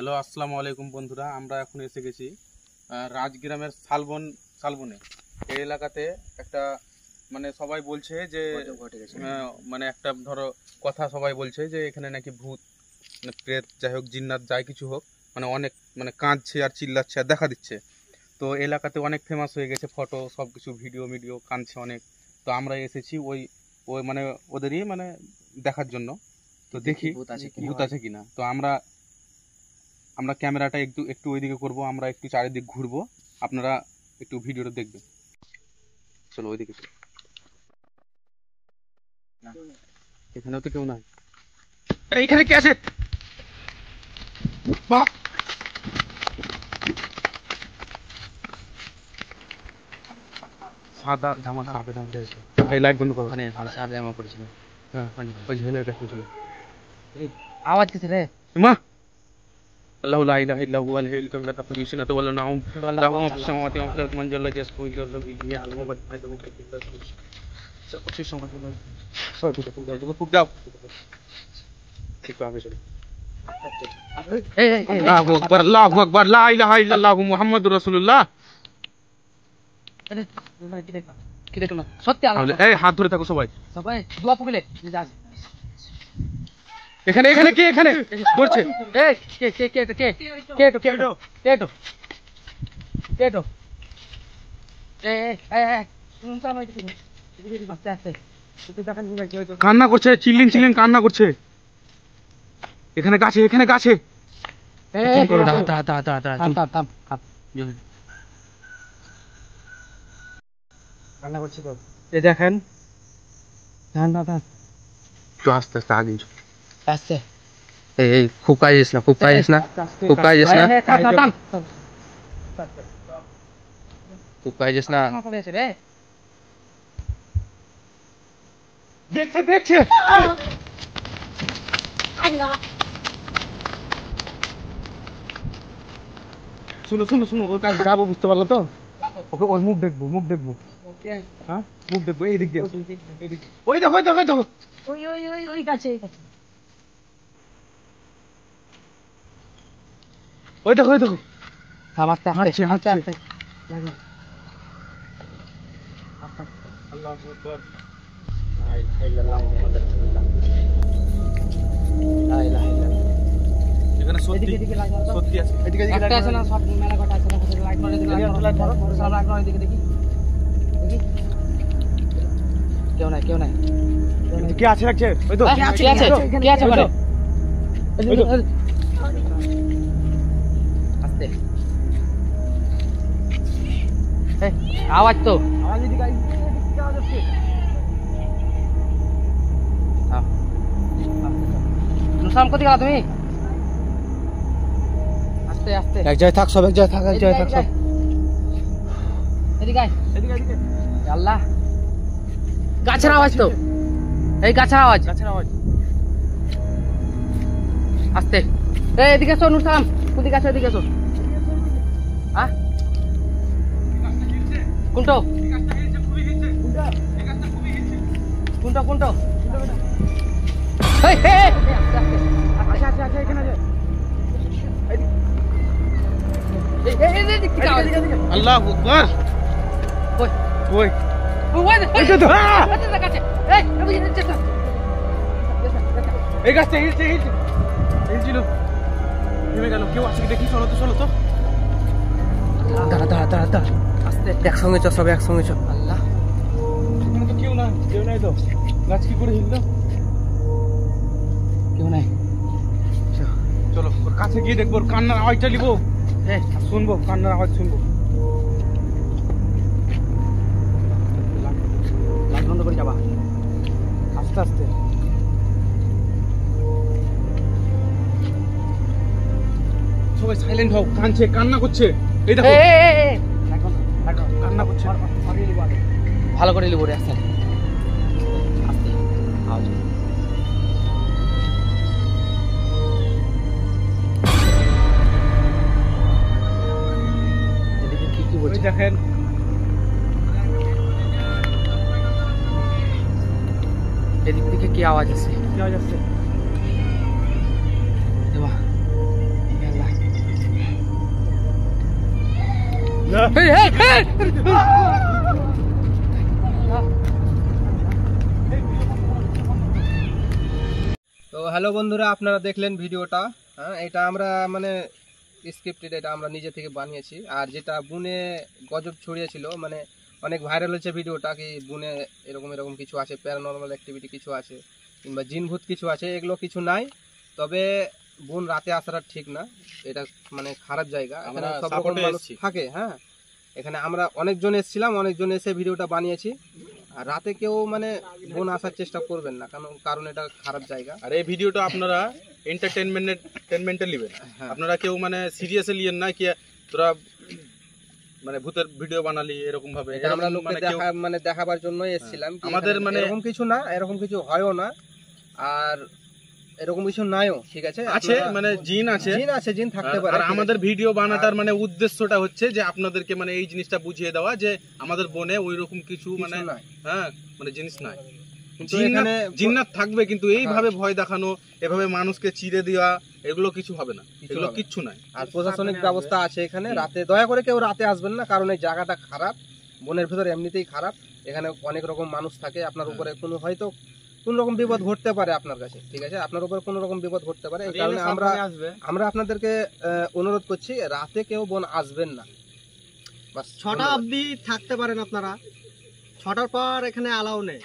Hello, আসসালামু আলাইকুম বন্ধুরা। আমরা এখন এসে গেছি রাজগ্রামের শালবনে। এই এলাকাতে একটা মানে সবাই বলছে যে মানে একটা ধরো কথা সবাই বলছে যে এখানে নাকি ভূত মানে প্রেত যাই হোক জিন্নাত যাই কিছু হোক মানে অনেক মানে কাঁদছে আর চিল্লাচ্ছে আর দেখা দিচ্ছে। তো এলাকাতে অনেক ফেমাস হয়ে গেছে, ফটো সব কিছু ভিডিও কাঁদছে অনেক। তো আমরা এসেছি ওই ওই মানে ওদেরই মানে দেখার জন্য। তো দেখি ভূত আছে কিনা। তো আমরা ক্যামেরাটা একটু ওইদিকে করবো, আমরা একটু চারিদিক ঘুরবো, আপনারা একটু ভিডিওটা দেখবেন। চলো ওইদিকে। এখানেও তো কেউ নাই। এইখানে কে আছে? সাদা জামা এই লাইট বন্ধ করো। সাদা জামা পড়েছিল। হ্যাঁ ওই ছেলেটা শুনছিল। আওয়াজ কিসে রে? মা الله لا اله الا هو الحي القيوم لا تاخذه سنه ولا نوم له ما في السماوات وما في الارض من ذا الذي يشفع عنده الا يعلم ما بين ايديهم وما خلفهم ফুক দাও ঠিক পাবে চলো। আল্লাহু আকবার লা ইলাহা ইল্লাল্লাহ মুহাম্মাদুর রাসূলুল্লাহ। কি দেখলো? সত্যি আল্লাহ। এই হাত ধরে থাকো সবাই দোয়া পড়লে যা। এখানে কে এখানে করছে? এই কে কান্না করছে, চিল্লিং কান্না করছে। এখানে গাছে কান্না করছে তো। এই দেখেন তো আস্তে আগে আসছে। এই খুব কাজিস না খুব কাজিস না দেখছে শুনো ওর কাছে যাবো, বুঝতে পারলো তো? ওকে ওর মুখ দেখবো হ্যাঁ মুখ দেখবো এই দিক দিয়ে ওই দেখো ওই গাছে ওই দেখো হাঁটছে। আল্লাহু আকবার। এখানে সত্যি আছে। এদিকে আছে না সব মেলা কটা আছে না, লাইট মারে সব লাইট মারে দেখি কেউ নাই কে আছে লাগছে? ওই তো কে আছে ঘরে? আস্তে আওয়াজ তো নুসাম কোথায় গেলা তুমি? আস্তে এক জায়গায় থাক সব এদিকে আল্লাহ। গাছের আওয়াজ তো, এই গাছের আওয়াজ আস্তে। এদিকে এসো নুর সালাম, কোথায় গেছো? এদিকে এসো। হ্যাঁ কোনটো আল্লাহু আকবার। ওই এই গাছটা হিলছিল থেমে গেল। কেউ আছে কি দেখি, চলো তো দাঁড়া আস্তে। একসঙ্গে চ, সব একসঙ্গে চ। আল্লাহ এখানে তো কেউ নাই তো গাছ কি করে হিললো? কেউ নাই। চলো ওর কাছে গিয়ে দেখবো, ওর কান্নার আওয়াজটা নিবো, শুনবো কান্নার আওয়াজ শুনবো। লাইট বন্ধ করে যাবা আস্তে সবাই সাইলেন্ট হও। কান্না করছে। এই দেখো কান্না করছে। ভালো করে লিবো রে। আসতে আওয়াজ এদিকে কি বলছে দেখেন। এদিক থেকে কি আওয়াজ আছে? কি আওয়াজ আসছে? দেবা তো হ্যালো বন্ধুরা, আপনারা দেখলেন ভিডিওটা। হ্যাঁ, এটা আমরা মানে স্ক্রিপ্টেড, এটা আমরা নিজে থেকে বানিয়েছি। আর যেটা বুনে গজব ছড়িয়েছিল, মানে অনেক ভাইরাল হয়েছে ভিডিওটা, কি বুনে এরকম এরকম কিছু আছে, প্যারানর্মাল অ্যাক্টিভিটি কিছু আছে, কিংবা জিনভূত কিছু আছে, এগুলো কিছু নাই। তবে বুন রাতে আসাটা ঠিক না, এটা মানে খারাপ জায়গা, আমরা এখানে সব রকম সাপোর্টে মানুষ এসেছি। থাকে। হ্যাঁ, এখানে আমরা অনেকজন এসেছিলাম, অনেকজন এসে ভিডিওটা বানিয়েছি। আর রাতে কেউ মানে বোন আসার চেষ্টা করবেন না, কারণ এটা খারাপ জায়গা। আর এই ভিডিওটা আপনারা এন্টারটেনমেন্টে নেবেন, আপনারা কেউ মানে সিরিয়াসলি লিয়েন না কি তোরা মানে ভূতের ভিডিও বানালি এরকম ভাবে। এটা আমরা লোককে মানে কেউ- মানে দেখাবার জন্য এসেছিলাম, কি আমাদের এখানে মানে- এরকম কিছু না, এরকম কিছু হয়ও না, আর এরকম কিছু নাইও। ঠিক আছে, আছে আপনারা- মানে জিন আছে, জিন আছে, জিন থাকতে পারে। আর ঠিক আমাদের আছে? ভিডিও বানাটার মানে উদ্দেশ্যটা হচ্ছে যে আপনাদেরকে মানে এই জিনিসটা বুঝিয়ে দেওয়া যে আমাদের বনে ওই রকম কিছু মানে কিছু নাই। হ্যাঁ মানে জিনিস নাই। কিন্তু এখানে জিন্নাত থাকবে, কিন্তু এইভাবে ভয় দেখানো, এভাবে মানুষকে চিড়ে দেওয়া, এগুলো কিছু হবে না, কিছু এগুলো হবে না। কিচ্ছু নাই। আর প্রশাসনিক ব্যবস্থা আছে এখানে। রাতে দয়া করে কেউ রাতে আসবেন না, কারণ এই জায়গাটা খারাপ, বনের ভিতরে এমনিতেই খারাপ। এখানে অনেক রকম মানুষ থাকে, আপনার উপরে কোনো হয়তো কোন রকম বিপদ ঘটতে পারে আপনার কাছে। ঠিক আছে, আপনার উপরে কোন রকম বিপদ ঘটতে পারে, এই কারণে আমরা আপনাদেরকে অনুরোধ করছি, রাতে কেউ বন আসবেন না। বাস, 6টা অবধি থাকতে পারেন আপনারা, 6টার পর এখানে অ্যালাউ নেই।